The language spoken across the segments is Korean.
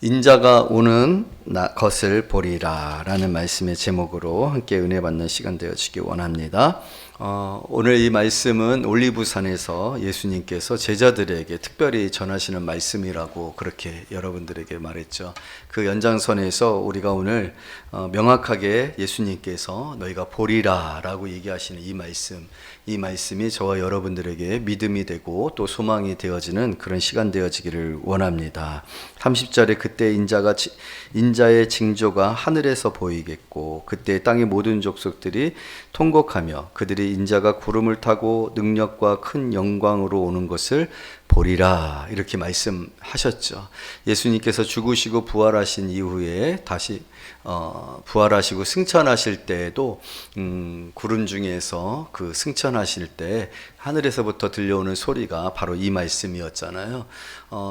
인자가 오는 것을 보리라 라는 말씀의 제목으로 함께 은혜 받는 시간 되어지기 원합니다. 오늘 이 말씀은 올리브산에서 예수님께서 제자들에게 특별히 전하시는 말씀이라고 그렇게 여러분들에게 말했죠. 그 연장선에서 우리가 오늘 명확하게 예수님께서 너희가 보리라 라고 얘기하시는 이 말씀이 저와 여러분들에게 믿음이 되고 또 소망이 되어지는 그런 시간 되어지기를 원합니다. 30절에 그때 인자의 징조가 하늘에서 보이겠고 그때 땅의 모든 족속들이 통곡하며 그들이 인자가 구름을 타고 능력과 큰 영광으로 오는 것을 보리라 이렇게 말씀하셨죠. 예수님께서 죽으시고 부활하신 이후에 다시 부활하시고 승천하실 때에도 구름 중에서 그 승천하실 때 하늘에서부터 들려오는 소리가 바로 이 말씀이었잖아요.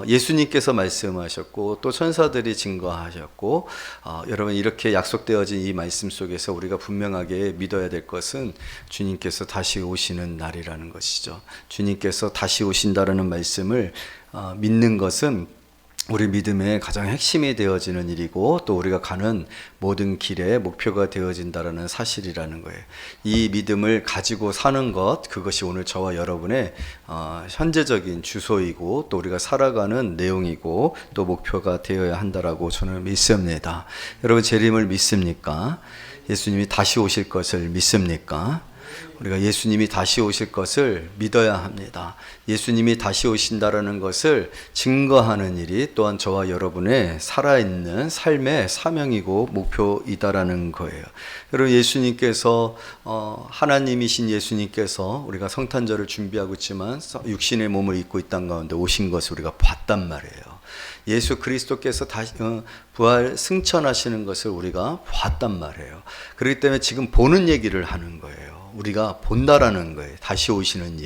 예수님께서 말씀하셨고 또 천사들이 증거하셨고 여러분 이렇게 약속되어진 이 말씀 속에서 우리가 분명하게 믿어야 될 것은 주님께서 다시 오시는 날이라는 것이죠. 주님께서 다시 오신다라는 말씀을 믿는 것은 우리 믿음의 가장 핵심이 되어지는 일이고 또 우리가 가는 모든 길의 목표가 되어진다는 사실이라는 거예요. 이 믿음을 가지고 사는 것, 그것이 오늘 저와 여러분의 현재적인 주소이고 또 우리가 살아가는 내용이고 또 목표가 되어야 한다라고 저는 믿습니다. 여러분 재림을 믿습니까? 예수님이 다시 오실 것을 믿습니까? 우리가 예수님이 다시 오실 것을 믿어야 합니다. 예수님이 다시 오신다라는 것을 증거하는 일이 또한 저와 여러분의 살아있는 삶의 사명이고 목표이다라는 거예요. 여러분 예수님께서 하나님이신 예수님께서 우리가 성탄절을 준비하고 있지만 육신의 몸을 입고 이 땅 가운데 오신 것을 우리가 봤단 말이에요. 예수 그리스도께서 다시 부활 승천하시는 것을 우리가 봤단 말이에요. 그렇기 때문에 지금 보는 얘기를 하는 거예요. 우리가 본다라는 거예요. 다시 오시는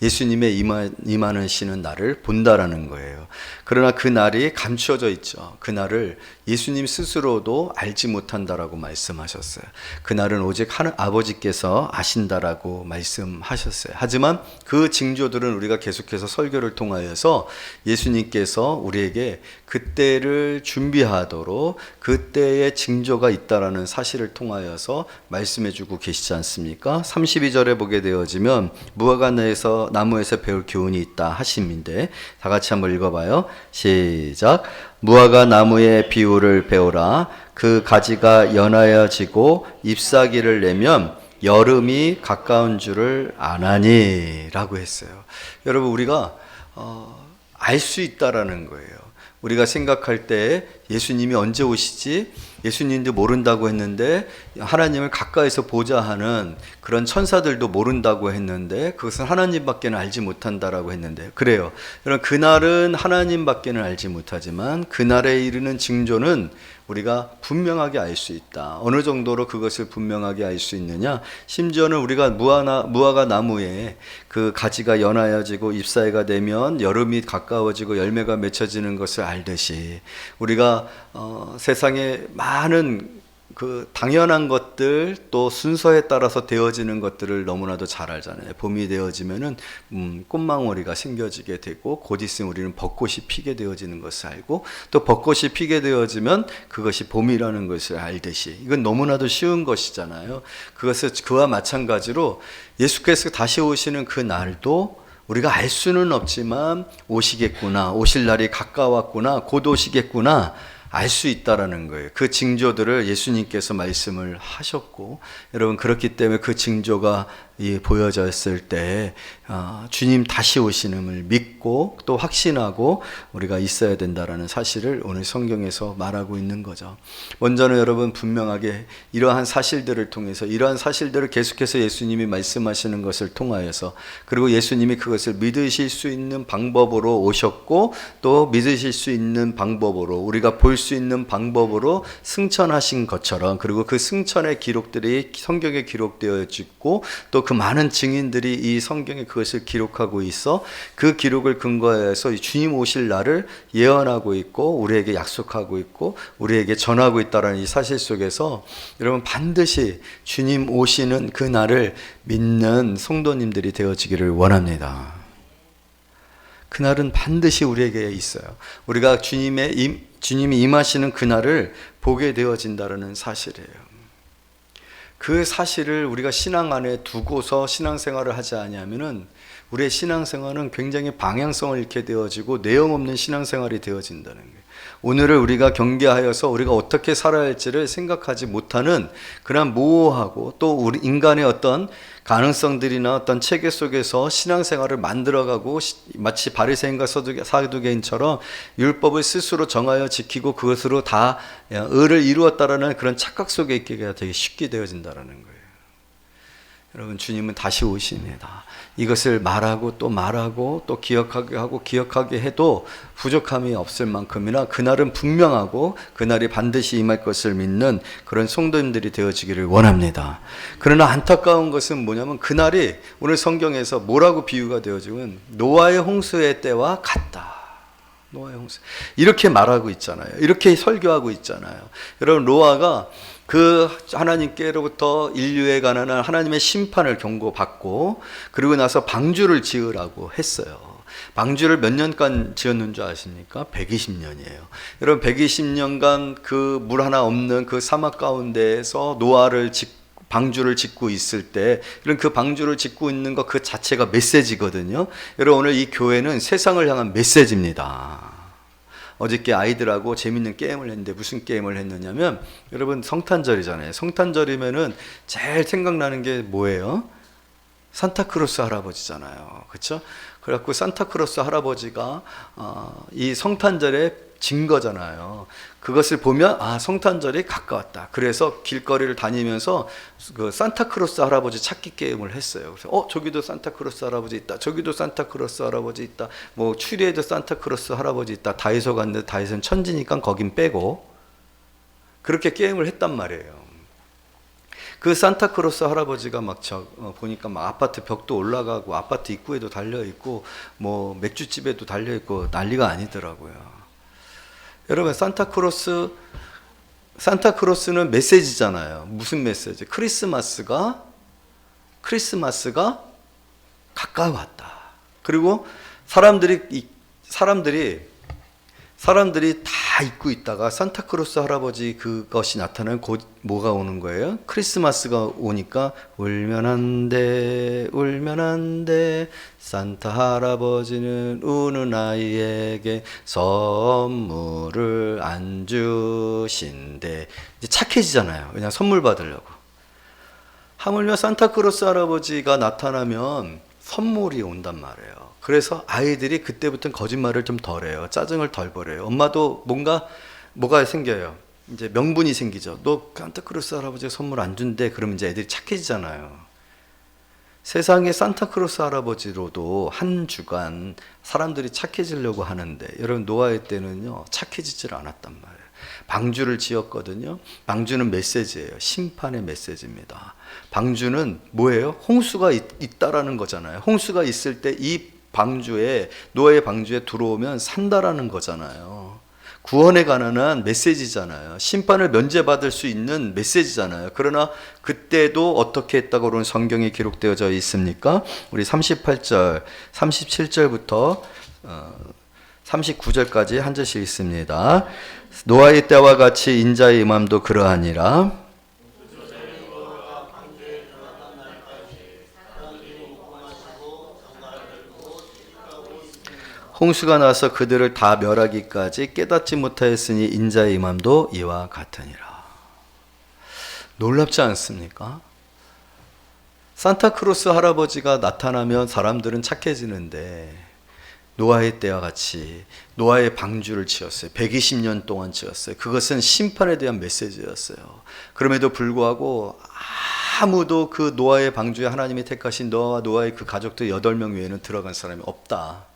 예수님의 임하시는 날을 본다라는 거예요. 그러나 그 날이 감추어져 있죠. 그 날을 예수님 스스로도 알지 못한다라고 말씀하셨어요. 그 날은 오직 아버지께서 아신다라고 말씀하셨어요. 하지만 그 징조들은 우리가 계속해서 설교를 통하여서 예수님께서 우리에게 그때를 준비하도록 그때의 징조가 있다라는 사실을 통하여서 말씀해주고 계시지 않습니까? 32절에 보게 되어지면 무화과나무에서 배울 교훈이 있다 하심인데 다 같이 한번 읽어봐요. 시작. 무화과 나무의 비유를 배우라. 그 가지가 연하여지고 잎사귀를 내면 여름이 가까운 줄을 아나니 라고 했어요. 여러분 우리가 알 수 있다라는 거예요. 우리가 생각할 때 예수님이 언제 오시지? 예수님도 모른다고 했는데 하나님을 가까이서 보자 하는 그런 천사들도 모른다고 했는데 그것은 하나님밖에는 알지 못한다라고 했는데 그래요. 여러분 그날은 하나님밖에는 알지 못하지만 그날에 이르는 징조는 우리가 분명하게 알 수 있다. 어느 정도로 그것을 분명하게 알 수 있느냐? 심지어는 우리가 무화과 나무에 그 가지가 연하여지고 잎사귀가 되면 여름이 가까워지고 열매가 맺혀지는 것을 알듯이 우리가 세상에 많은 그 당연한 것들 또 순서에 따라서 되어지는 것들을 너무나도 잘 알잖아요. 봄이 되어지면은 꽃망울이가 생겨지게 되고 곧 있으면 우리는 벚꽃이 피게 되어지는 것을 알고 또 벚꽃이 피게 되어지면 그것이 봄이라는 것을 알듯이 이건 너무나도 쉬운 것이잖아요. 그것을 그와 마찬가지로 예수께서 다시 오시는 그 날도 우리가 알 수는 없지만 오시겠구나, 오실 날이 가까웠구나, 곧 오시겠구나 알 수 있다라는 거예요. 그 징조들을 예수님께서 말씀을 하셨고 여러분 그렇기 때문에 그 징조가 보여졌을 때 주님 다시 오시는을 믿고 또 확신하고 우리가 있어야 된다라는 사실을 오늘 성경에서 말하고 있는 거죠. 먼저는 여러분 분명하게 이러한 사실들을 통해서 이러한 사실들을 계속해서 예수님이 말씀하시는 것을 통하여서 그리고 예수님이 그것을 믿으실 수 있는 방법으로 오셨고 또 믿으실 수 있는 방법으로 우리가 볼 수 있는 방법으로 승천하신 것처럼 그리고 그 승천의 기록들이 성경에 기록되어 있고 또 그 많은 증인들이 이 성경에 그것을 기록하고 있어 그 기록을 근거해서 주님 오실 날을 예언하고 있고 우리에게 약속하고 있고 우리에게 전하고 있다는 이 사실 속에서 여러분 반드시 주님 오시는 그 날을 믿는 성도님들이 되어지기를 원합니다. 그날은 반드시 우리에게 있어요. 우리가 주님이 임하시는 그날을 보게 되어진다는 사실이에요. 그 사실을 우리가 신앙 안에 두고서 신앙생활을 하지 않으면은 우리의 신앙생활은 굉장히 방향성을 잃게 되어지고 내용 없는 신앙생활이 되어진다는 거예요. 오늘을 우리가 경계하여서 우리가 어떻게 살아야 할지를 생각하지 못하는 그런 모호하고 또 우리 인간의 어떤 가능성들이나 어떤 체계 속에서 신앙생활을 만들어가고 마치 바리새인과 사두개인처럼 율법을 스스로 정하여 지키고 그것으로 다 의를 이루었다라는 그런 착각 속에 있기가 되게 쉽게 되어진다는 거예요. 여러분, 주님은 다시 오십니다. 이것을 말하고 또 기억하게 해도 부족함이 없을 만큼이나 그날은 분명하고 그날이 반드시 임할 것을 믿는 그런 성도님들이 되어지기를 원합니다. 그러나 안타까운 것은 뭐냐면 그날이 오늘 성경에서 뭐라고 비유가 되어지면 노아의 홍수의 때와 같다. 노아의 홍수. 이렇게 말하고 있잖아요. 이렇게 설교하고 있잖아요. 여러분, 노아가 그 하나님께로부터 인류에 관한 하나님의 심판을 경고받고 그리고 나서 방주를 지으라고 했어요. 방주를 몇 년간 지었는 줄 아십니까? 120년이에요. 여러분, 120년간 그 물 하나 없는 그 사막 가운데에서 방주를 짓고 있을 때, 이런 그 방주를 짓고 있는 것 그 자체가 메시지거든요. 여러분, 오늘 이 교회는 세상을 향한 메시지입니다. 어저께 아이들하고 재밌는 게임을 했는데 무슨 게임을 했느냐면, 여러분, 성탄절이잖아요. 성탄절이면은 제일 생각나는 게 뭐예요? 산타크로스 할아버지잖아요. 그렇죠? 그래갖고 산타크로스 할아버지가 이 성탄절에 진 거잖아요. 그것을 보면 성탄절이 가까웠다. 그래서 길거리를 다니면서 그 산타크로스 할아버지 찾기 게임을 했어요. 그래서 저기도 산타크로스 할아버지 있다. 저기도 산타크로스 할아버지 있다. 뭐 추리에도 산타크로스 할아버지 있다. 다이소 갔는데 다이소는 천지니까 거긴 빼고 그렇게 게임을 했단 말이에요. 그 산타크로스 할아버지가 보니까 막 아파트 벽도 올라가고 아파트 입구에도 달려있고 뭐 맥주집에도 달려있고 난리가 아니더라고요. 여러분, 산타크로스는 메시지잖아요. 무슨 메시지? 크리스마스가 가까워왔다. 그리고 사람들이 다 잊고 있다가 산타크로스 할아버지 그것이 나타나면 곧 뭐가 오는 거예요? 크리스마스가 오니까 울면 안 돼 산타 할아버지는 우는 아이에게 선물을 안 주신대. 이제 착해지잖아요. 그냥 선물 받으려고. 하물며 산타크로스 할아버지가 나타나면 선물이 온단 말이에요. 그래서 아이들이 그때부터는 거짓말을 좀 덜 해요. 짜증을 덜 벌여요. 엄마도 뭐가 생겨요. 이제 명분이 생기죠. 너 산타크로스 할아버지가 선물 안 준대. 그러면 이제 애들이 착해지잖아요. 세상에 산타크로스 할아버지로도 한 주간 사람들이 착해지려고 하는데, 여러분, 노아의 때는요, 착해지질 않았단 말이에요. 방주를 지었거든요. 방주는 메시지예요. 심판의 메시지입니다. 방주는 뭐예요? 홍수가 있다라는 거잖아요. 홍수가 있을 때 이 노아의 방주에 들어오면 산다라는 거잖아요. 구원에 관한 메시지잖아요. 심판을 면제받을 수 있는 메시지잖아요. 그러나 그때도 어떻게 했다고 그런 성경에 기록되어져 있습니까? 우리 38절, 37절부터 39절까지 한 절씩 있습니다. 노아의 때와 같이 인자의 임함도 그러하니라. 홍수가 나서 그들을 다 멸하기까지 깨닫지 못하였으니 인자의 임함도 이와 같으니라. 놀랍지 않습니까? 산타크로스 할아버지가 나타나면 사람들은 착해지는데, 노아의 때와 같이 노아의 방주를 지었어요. 120년 동안 지었어요. 그것은 심판에 대한 메시지였어요. 그럼에도 불구하고 아무도 그 노아의 방주에 하나님이 택하신 노아와 노아의 그 가족들 8명 외에는 들어간 사람이 없다.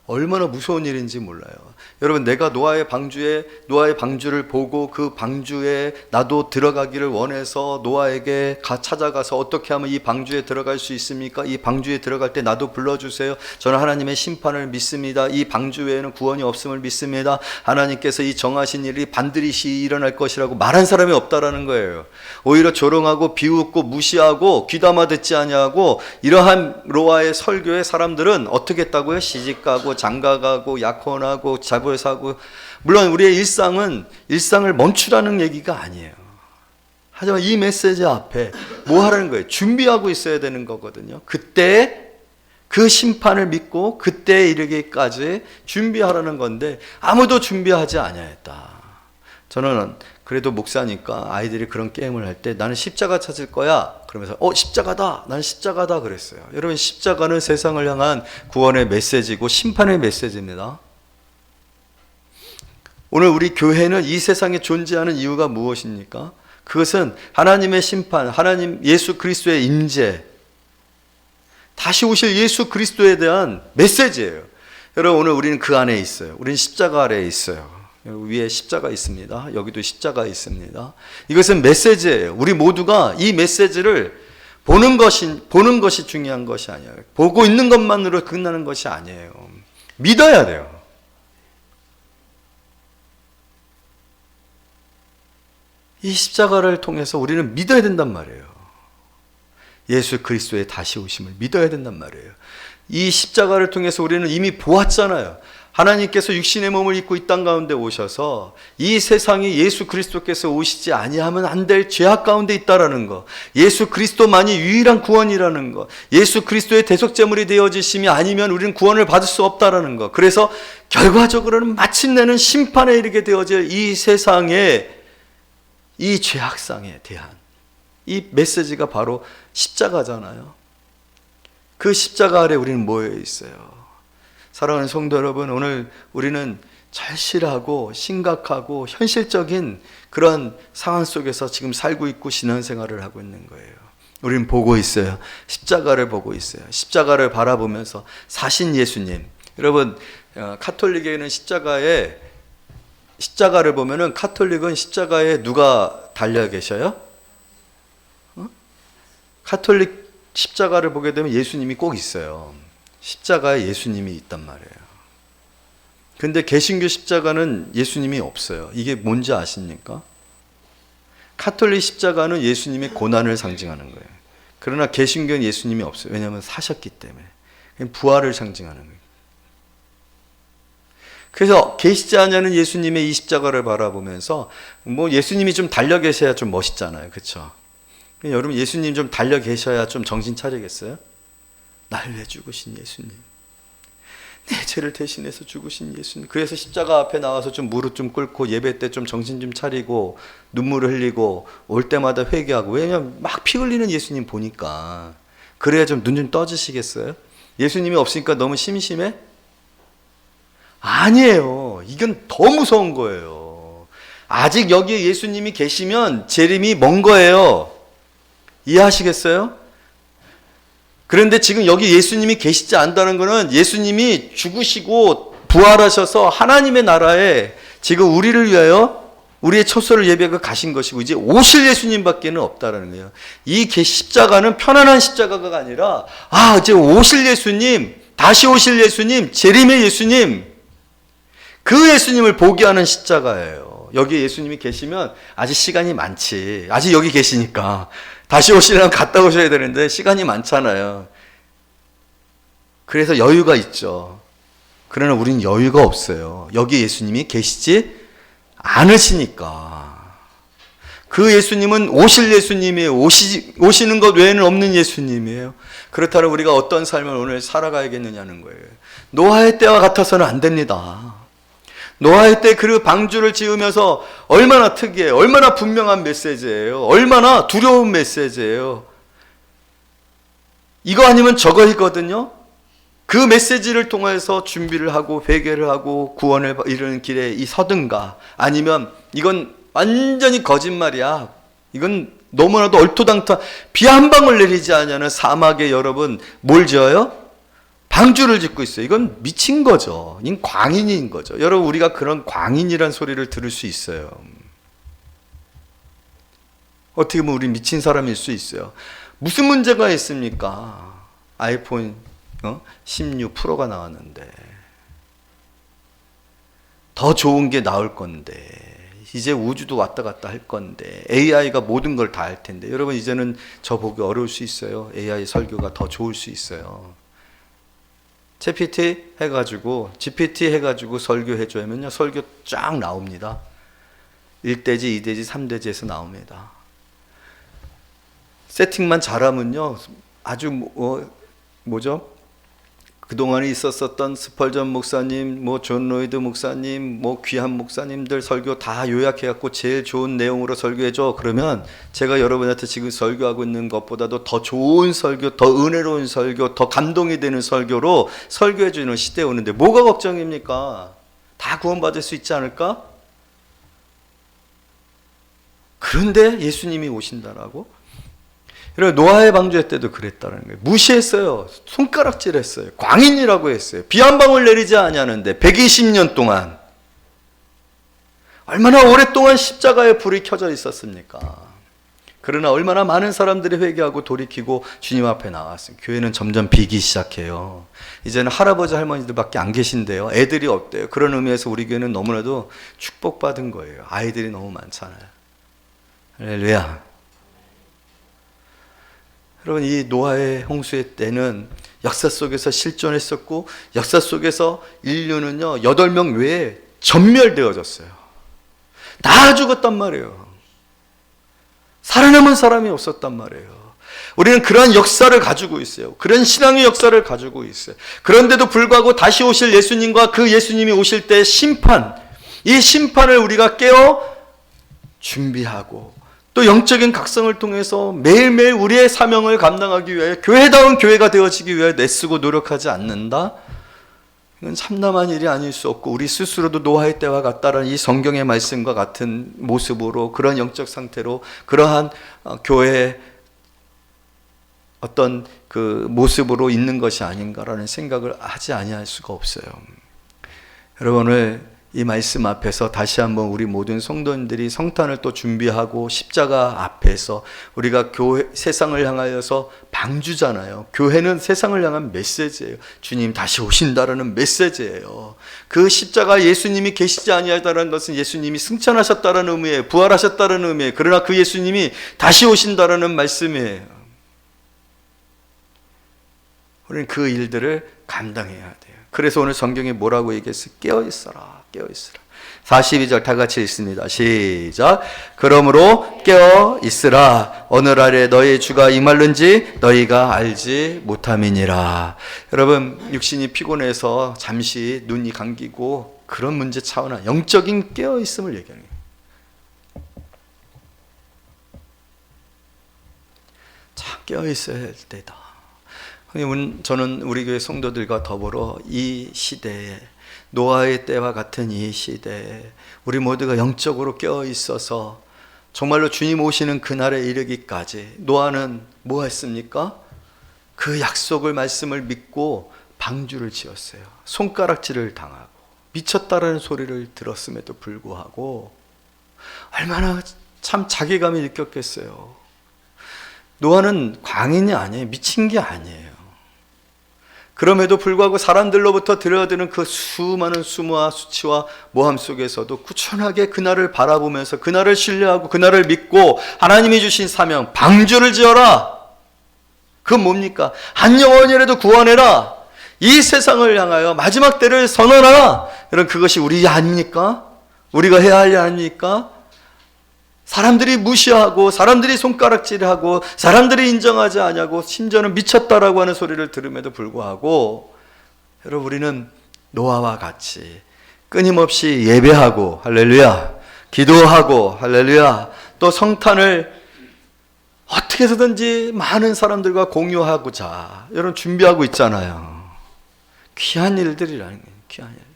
얼마나 무서운 일인지 몰라요. 여러분, 내가 노아의 방주를 보고 그 방주에 나도 들어가기를 원해서 노아에게 찾아가서 어떻게 하면 이 방주에 들어갈 수 있습니까? 이 방주에 들어갈 때 나도 불러주세요. 저는 하나님의 심판을 믿습니다. 이 방주 외에는 구원이 없음을 믿습니다. 하나님께서 이 정하신 일이 반드시 일어날 것이라고 말한 사람이 없다라는 거예요. 오히려 조롱하고 비웃고 무시하고 귀담아 듣지 아니하고 이러한 노아의 설교의 사람들은 어떻게 했다고요? 시집가고 장가가고 약혼하고 잡을 사고. 물론 우리의 일상을 멈추라는 얘기가 아니에요. 하지만 이 메시지 앞에 뭐 하라는 거예요? 준비하고 있어야 되는 거거든요. 그때 그 심판을 믿고 그때에 이르기까지 준비하라는 건데 아무도 준비하지 아니하였다. 저는 그래도 목사니까 아이들이 그런 게임을 할 때 나는 십자가 찾을 거야 그러면서 십자가다, 나는 십자가다 그랬어요. 여러분, 십자가는 세상을 향한 구원의 메시지고 심판의 메시지입니다. 오늘 우리 교회는 이 세상에 존재하는 이유가 무엇입니까? 그것은 하나님의 심판, 하나님 예수 그리스도의 임재, 다시 오실 예수 그리스도에 대한 메시지예요. 여러분, 오늘 우리는 그 안에 있어요. 우리는 십자가 아래에 있어요. 위에 십자가 있습니다. 여기도 십자가 있습니다. 이것은 메시지예요. 우리 모두가 이 메시지를 보는 것이 중요한 것이 아니에요. 보고 있는 것만으로 끝나는 것이 아니에요. 믿어야 돼요. 이 십자가를 통해서 우리는 믿어야 된단 말이에요. 예수 그리스도의 다시 오심을 믿어야 된단 말이에요. 이 십자가를 통해서 우리는 이미 보았잖아요. 하나님께서 육신의 몸을 입고 이 땅 가운데 오셔서 이 세상이 예수 그리스도께서 오시지 아니하면 안 될 죄악 가운데 있다라는 거, 예수 그리스도만이 유일한 구원이라는 거, 예수 그리스도의 대속제물이 되어지심이 아니면 우리는 구원을 받을 수 없다라는 거. 그래서 결과적으로는 마침내는 심판에 이르게 되어질 이 세상의 이 죄악상에 대한 이 메시지가 바로 십자가잖아요. 그 십자가 아래 우리는 모여 있어요. 사랑하는 성도 여러분, 오늘 우리는 절실하고 심각하고 현실적인 그런 상황 속에서 지금 살고 있고 신앙생활을 하고 있는 거예요. 우리는 보고 있어요. 십자가를 보고 있어요. 십자가를 바라보면서 사신 예수님. 여러분, 카톨릭에는 십자가를 보면은 카톨릭은 십자가에 누가 달려 계셔요? 카톨릭 십자가를 보게 되면 예수님이 꼭 있어요. 십자가에 예수님이 있단 말이에요. 근데 개신교 십자가는 예수님이 없어요. 이게 뭔지 아십니까? 카톨릭 십자가는 예수님의 고난을 상징하는 거예요. 그러나 개신교는 예수님이 없어요. 왜냐하면 사셨기 때문에. 부활을 상징하는 거예요. 그래서 계시지 않냐는 예수님의 이 십자가를 바라보면서 예수님이 좀 달려 계셔야 좀 멋있잖아요. 그렇죠? 여러분, 예수님 좀 달려 계셔야 좀 정신 차리겠어요? 날 위해 죽으신 예수님, 내 죄를 대신해서 죽으신 예수님. 그래서 십자가 앞에 나와서 좀 무릎 좀 꿇고 예배 때 좀 정신 좀 차리고 눈물을 흘리고 올 때마다 회개하고. 왜냐면 막 피 흘리는 예수님 보니까. 그래야 좀 눈 좀 떠지시겠어요? 예수님이 없으니까 너무 심심해? 아니에요. 이건 더 무서운 거예요. 아직 여기에 예수님이 계시면 재림이 먼 거예요. 이해하시겠어요? 그런데 지금 여기 예수님이 계시지 않다는 것은 예수님이 죽으시고 부활하셔서 하나님의 나라에 지금 우리를 위하여 우리의 처소를 예비하고 가신 것이고 이제 오실 예수님밖에는 없다라는 거예요. 이 십자가는 편안한 십자가가 아니라 이제 오실 예수님, 다시 오실 예수님, 재림의 예수님, 그 예수님을 보게 하는 십자가예요. 여기 예수님이 계시면 아직 시간이 많지. 아직 여기 계시니까. 다시 오시려면 갔다 오셔야 되는데 시간이 많잖아요. 그래서 여유가 있죠. 그러나 우리는 여유가 없어요. 여기 예수님이 계시지 않으시니까. 그 예수님은 오실 예수님이에요. 오시는 것 외에는 없는 예수님이에요. 그렇다면 우리가 어떤 삶을 오늘 살아가야겠느냐는 거예요. 노아의 때와 같아서는 안 됩니다. 노아의 때 그 방주를 지으면서 얼마나 특이해요. 얼마나 분명한 메시지예요. 얼마나 두려운 메시지예요. 이거 아니면 저거이거든요. 그 메시지를 통해서 준비를 하고 회개를 하고 구원을 이루는 길에 이 서든가, 아니면 이건 완전히 거짓말이야. 이건 너무나도 얼토당토, 비 한 방울 내리지 않으면 사막에 여러분 뭘 지어요? 방주를 짓고 있어요. 이건 미친 거죠. 이건 광인인 거죠. 여러분, 우리가 그런 광인이란 소리를 들을 수 있어요. 어떻게 보면 우리 미친 사람일 수 있어요. 무슨 문제가 있습니까? 아이폰 16 프로가 나왔는데 더 좋은 게 나올 건데, 이제 우주도 왔다 갔다 할 건데, AI가 모든 걸 다 할 텐데, 여러분 이제는 저 보기 어려울 수 있어요. AI 설교가 더 좋을 수 있어요. GPT 해가지고 설교해줘야면요, 설교 쫙 나옵니다. 1대지, 2대지, 3대지에서 나옵니다. 세팅만 잘하면요, 아주 그동안에 있었던 스펄전 목사님, 존 로이드 목사님, 귀한 목사님들 설교 다 요약해갖고 제일 좋은 내용으로 설교해줘. 그러면 제가 여러분한테 지금 설교하고 있는 것보다도 더 좋은 설교, 더 은혜로운 설교, 더 감동이 되는 설교로 설교해주는 시대에 오는데 뭐가 걱정입니까? 다 구원받을 수 있지 않을까? 그런데 예수님이 오신다라고? 여러분, 노아의 방주회 때도 그랬다는 거예요. 무시했어요. 손가락질했어요. 광인이라고 했어요. 비 한 방울 내리지 아니하는데 120년 동안 얼마나 오랫동안 십자가에 불이 켜져 있었습니까? 그러나 얼마나 많은 사람들이 회개하고 돌이키고 주님 앞에 나왔어요. 교회는 점점 비기 시작해요. 이제는 할아버지 할머니들밖에 안 계신데요. 애들이 없대요. 그런 의미에서 우리 교회는 너무나도 축복받은 거예요. 아이들이 너무 많잖아요. 할렐루야. 여러분, 이 노아의 홍수의 때는 역사 속에서 실존했었고, 역사 속에서 인류는요 8명 외에 전멸되어졌어요. 다 죽었단 말이에요. 살아남은 사람이 없었단 말이에요. 우리는 그러한 역사를 가지고 있어요. 그런 신앙의 역사를 가지고 있어요. 그런데도 불구하고 다시 오실 예수님과 그 예수님이 오실 때 심판, 이 심판을 우리가 깨어 준비하고, 또 영적인 각성을 통해서 매일매일 우리의 사명을 감당하기 위해 교회다운 교회가 되어지기 위해 애쓰고 노력하지 않는다? 이건 참담한 일이 아닐 수 없고, 우리 스스로도 노아의 때와 같다라는 이 성경의 말씀과 같은 모습으로, 그런 영적 상태로, 그러한 교회의 어떤 그 모습으로 있는 것이 아닌가라는 생각을 하지 아니할 수가 없어요. 여러분, 오늘 이 말씀 앞에서 다시 한번 우리 모든 성도님들이 성탄을 또 준비하고 십자가 앞에서 우리가 세상을 향하여서 방주잖아요. 교회는 세상을 향한 메시지예요. 주님 다시 오신다라는 메시지예요. 그 십자가 예수님이 계시지 아니하다는 것은 예수님이 승천하셨다는 의미예요. 부활하셨다는 의미예요. 그러나 그 예수님이 다시 오신다라는 말씀이에요. 우리는 그 일들을 감당해야 돼요. 그래서 오늘 성경에 뭐라고 얘기했어요? 깨어있어라, 깨어있으라. 42절 다 같이 읽습니다. 시작. 그러므로 깨어있으라. 오늘날에 너희 주가 임할는지 너희가 알지 못함이니라. 여러분, 육신이 피곤해서 잠시 눈이 감기고 그런 문제 차원한 영적인 깨어있음을 얘기하는 거예요. 참 깨어있어야 할 때다. 저는 우리 교회 성도들과 더불어 이 시대에, 노아의 때와 같은 이 시대에 우리 모두가 영적으로 깨어 있어서 정말로 주님 오시는 그날에 이르기까지, 노아는 뭐 했습니까? 그 약속을, 말씀을 믿고 방주를 지었어요. 손가락질을 당하고 미쳤다라는 소리를 들었음에도 불구하고 얼마나 참 자괴감이 느꼈겠어요. 노아는 광인이 아니에요. 미친 게 아니에요. 그럼에도 불구하고 사람들로부터 들려드는 그 수많은 수모와 수치와 모함 속에서도 꾸준하게 그날을 바라보면서 그날을 신뢰하고 그날을 믿고 하나님이 주신 사명, 방주를 지어라. 그건 뭡니까? 한 영혼이라도 구원해라. 이 세상을 향하여 마지막 때를 선언하라. 여러분, 그것이 우리 일 아닙니까? 우리가 해야 할 일 아닙니까? 사람들이 무시하고 사람들이 손가락질하고 사람들이 인정하지 않냐고 심지어는 미쳤다라고 하는 소리를 들음에도 불구하고, 여러분, 우리는 노아와 같이 끊임없이 예배하고, 할렐루야, 기도하고, 할렐루야, 또 성탄을 어떻게 해서든지 많은 사람들과 공유하고자 여러분 준비하고 있잖아요. 귀한 일들이라는 거예요. 귀한 일.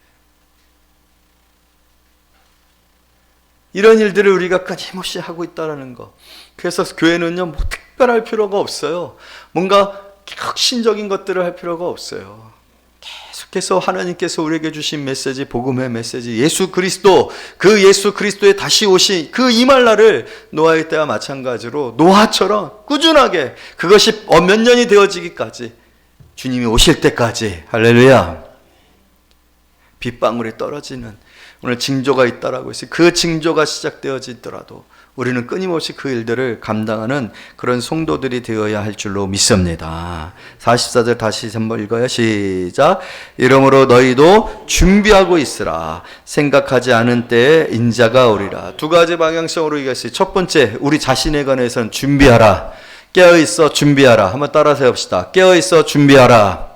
이런 일들을 우리가 끊임없이 하고 있다는 거. 그래서 교회는요, 특별할 필요가 없어요. 뭔가 혁신적인 것들을 할 필요가 없어요. 계속해서 하나님께서 우리에게 주신 메시지, 복음의 메시지, 예수 그리스도, 그 예수 그리스도의 다시 오신 그 임할 날을 노아의 때와 마찬가지로 노아처럼 꾸준하게 그것이 몇 년이 되어지기까지, 주님이 오실 때까지, 할렐루야, 빗방울이 떨어지는 오늘 징조가 있다라고 했어요. 그 징조가 시작되어지더라도 우리는 끊임없이 그 일들을 감당하는 그런 성도들이 되어야 할 줄로 믿습니다. 44절 다시 한번 읽어요. 시작. 이러므로 너희도 준비하고 있으라. 생각하지 않은 때에 인자가 오리라. 두 가지 방향성으로 얘기했어요. 첫 번째, 우리 자신에 관해서는 준비하라. 깨어있어 준비하라. 한번 따라서 해봅시다. 깨어있어 준비하라.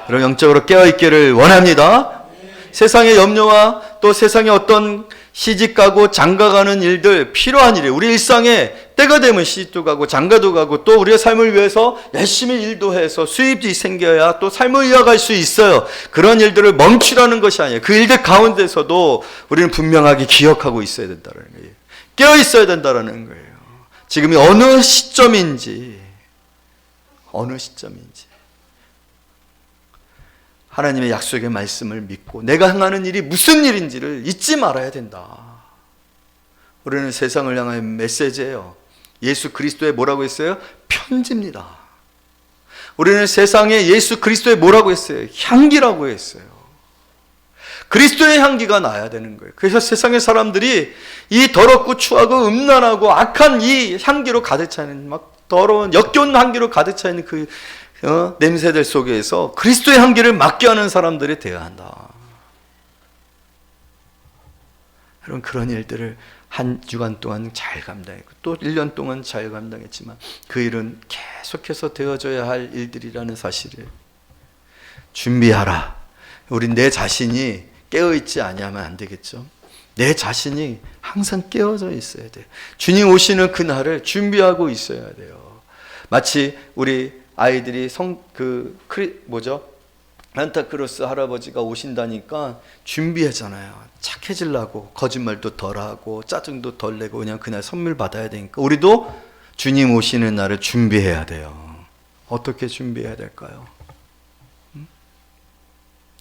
여러분 영적으로 깨어있기를 원합니다. 세상의 염려와 또 세상의 어떤 시집가고 장가가는 일들, 필요한 일이 우리 일상에 때가 되면 시집도 가고 장가도 가고 또 우리의 삶을 위해서 열심히 일도 해서 수입이 생겨야 또 삶을 이어갈 수 있어요. 그런 일들을 멈추라는 것이 아니에요. 그 일들 가운데서도 우리는 분명하게 기억하고 있어야 된다는 거예요. 깨어 있어야 된다는 거예요. 지금이 어느 시점인지 하나님의 약속의 말씀을 믿고 내가 행하는 일이 무슨 일인지를 잊지 말아야 된다. 우리는 세상을 향한 메시지예요. 예수 그리스도의 뭐라고 했어요? 편지입니다. 우리는 세상에 예수 그리스도의 뭐라고 했어요? 향기라고 했어요. 그리스도의 향기가 나야 되는 거예요. 그래서 세상의 사람들이 이 더럽고 추하고 음란하고 악한 이 향기로 가득 차 있는 막 더러운 역겨운 향기로 가득 차 있는 그 냄새들 속에서 그리스도의 향기를 맡게 하는 사람들이 되어야 한다. 여러분 그런 일들을 한 주간 동안 잘 감당했고 또 1년 동안 잘 감당했지만 그 일은 계속해서 되어져야 할 일들이라는 사실을 준비하라. 우린 내 자신이 깨어있지 아니하면 안 되겠죠. 내 자신이 항상 깨어져 있어야 돼요. 주님 오시는 그날을 준비하고 있어야 돼요. 마치 우리 아이들이 산타크로스 할아버지가 오신다니까 준비하잖아요. 착해지려고 거짓말도 덜하고 짜증도 덜 내고 그냥 그날 선물 받아야 되니까 우리도 주님 오시는 날을 준비해야 돼요. 어떻게 준비해야 될까요?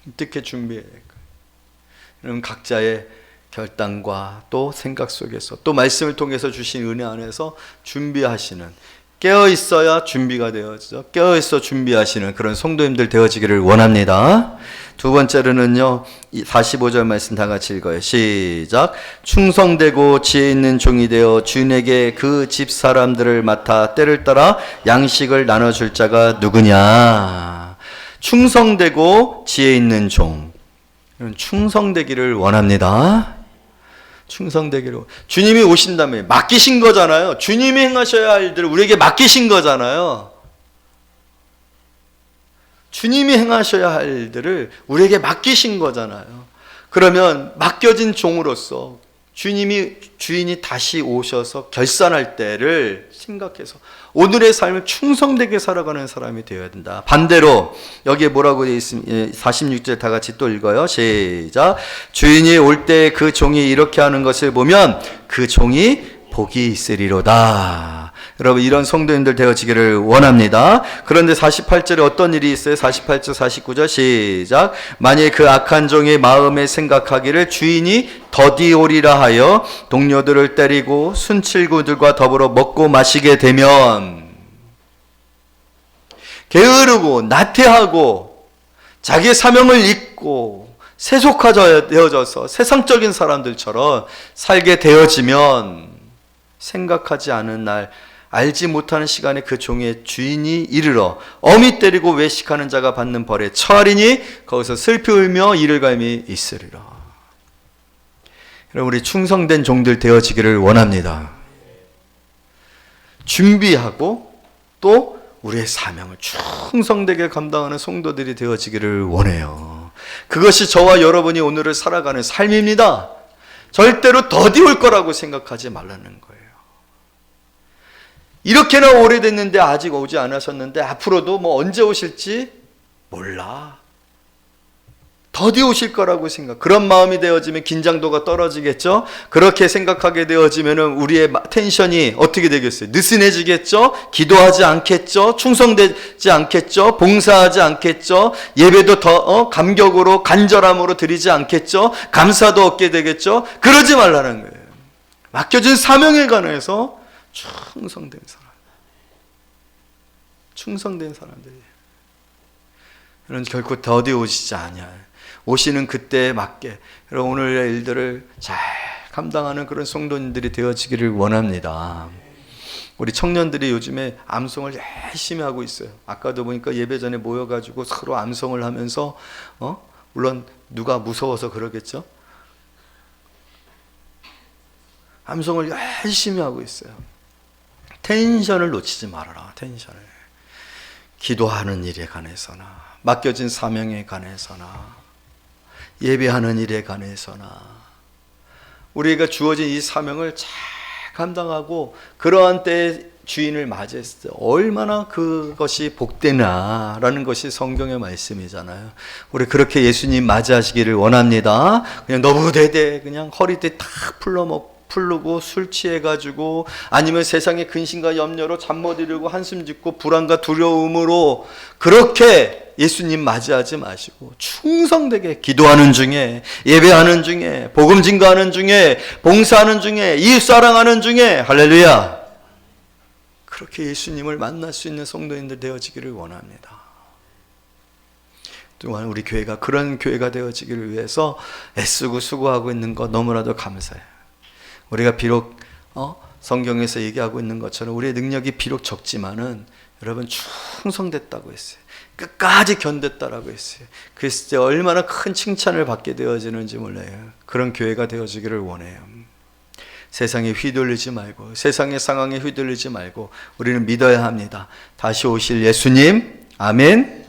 어떻게 준비해야 될까요? 여러분 각자의 결단과 또 생각 속에서 또 말씀을 통해서 주신 은혜 안에서 준비하시는, 깨어있어야 준비가 되어지죠. 깨어있어 준비하시는 그런 성도님들 되어지기를 원합니다. 두 번째로는요, 45절 말씀 다 같이 읽어요. 시작. 충성되고 지혜 있는 종이 되어 주인에게 그 집 사람들을 맡아 때를 따라 양식을 나눠줄 자가 누구냐. 충성되고 지혜 있는 종, 충성되기를 원합니다. 충성되기로. 주님이 오신다며 맡기신 거잖아요. 주님이 행하셔야 할 일들을 우리에게 맡기신 거잖아요. 주님이 행하셔야 할 일들을 우리에게 맡기신 거잖아요. 그러면 맡겨진 종으로서 주인이 다시 오셔서 결산할 때를 생각해서 오늘의 삶을 충성되게 살아가는 사람이 되어야 된다. 반대로 여기에 뭐라고 되어 있습니까? 46절 다 같이 또 읽어요. 시작. 주인이 올 때 그 종이 이렇게 하는 것을 보면 그 종이 복이 있으리로다. 여러분 이런 성도님들 되어지기를 원합니다. 그런데 48절에 어떤 일이 있어요? 48절 49절 시작. 만일 그 악한 종의 마음에 생각하기를 주인이 더디오리라 하여 동료들을 때리고 순칠구들과 더불어 먹고 마시게 되면, 게으르고 나태하고 자기의 사명을 잊고 세속화되어져서 세상적인 사람들처럼 살게 되어지면, 생각하지 않은 날 알지 못하는 시간에 그 종의 주인이 이르러 어미 때리고 외식하는 자가 받는 벌에 처하리니 거기서 슬피 울며 이를 갈미 있으리라. 여러분 우리 충성된 종들 되어지기를 원합니다. 준비하고 또 우리의 사명을 충성되게 감당하는 성도들이 되어지기를 원해요. 그것이 저와 여러분이 오늘을 살아가는 삶입니다. 절대로 더디 올 거라고 생각하지 말라는 거예요. 이렇게나 오래됐는데 아직 오지 않으셨는데 앞으로도 뭐 언제 오실지 몰라. 더디 오실 거라고 그런 마음이 되어지면 긴장도가 떨어지겠죠. 그렇게 생각하게 되어지면 우리의 텐션이 어떻게 되겠어요? 느슨해지겠죠. 기도하지 않겠죠. 충성되지 않겠죠. 봉사하지 않겠죠. 예배도 더 감격으로 간절함으로 드리지 않겠죠. 감사도 얻게 되겠죠. 그러지 말라는 거예요. 맡겨진 사명에 관해서 충성된 사람들이 이런 결코 더디 오시지 아니하요. 오시는 그때에 맞게 여러분 오늘의 일들을 잘 감당하는 그런 성도님들이 되어지기를 원합니다. 우리 청년들이 요즘에 암송을 열심히 하고 있어요. 아까도 보니까 예배 전에 모여가지고 서로 암송을 하면서 물론 누가 무서워서 그러겠죠. 암송을 열심히 하고 있어요. 텐션을 놓치지 말아라. 텐션을. 기도하는 일에 관해서나 맡겨진 사명에 관해서나 예배하는 일에 관해서나 우리가 주어진 이 사명을 잘 감당하고 그러한 때에 주인을 맞이했을 때 얼마나 그것이 복되나라는 것이 성경의 말씀이잖아요. 우리 그렇게 예수님 맞이하시기를 원합니다. 그냥 너부대대 그냥 허리띠 탁 풀르고 술 취해가지고 아니면 세상의 근심과 염려로 잠 못 이루고 한숨 짓고 불안과 두려움으로 그렇게 예수님 맞이하지 마시고 충성되게 기도하는 중에 예배하는 중에 복음 증거하는 중에 봉사하는 중에 이웃 사랑하는 중에 할렐루야 그렇게 예수님을 만날 수 있는 성도인들 되어지기를 원합니다. 또한 우리 교회가 그런 교회가 되어지기를 위해서 애쓰고 수고하고 있는 것 너무나도 감사해요. 우리가 비록 성경에서 얘기하고 있는 것처럼 우리의 능력이 비록 적지만은 여러분 충성됐다고 했어요. 끝까지 견뎠다라고 했어요. 그랬을 때 얼마나 큰 칭찬을 받게 되어지는지 몰라요. 그런 교회가 되어지기를 원해요. 세상에 휘둘리지 말고 세상의 상황에 휘둘리지 말고 우리는 믿어야 합니다. 다시 오실 예수님 아멘.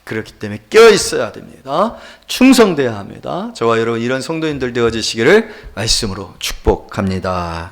그렇기 때문에 깨어 있어야 됩니다. 충성돼야 합니다. 저와 여러분 이런 성도인들 되어지시기를 말씀으로 축복합니다.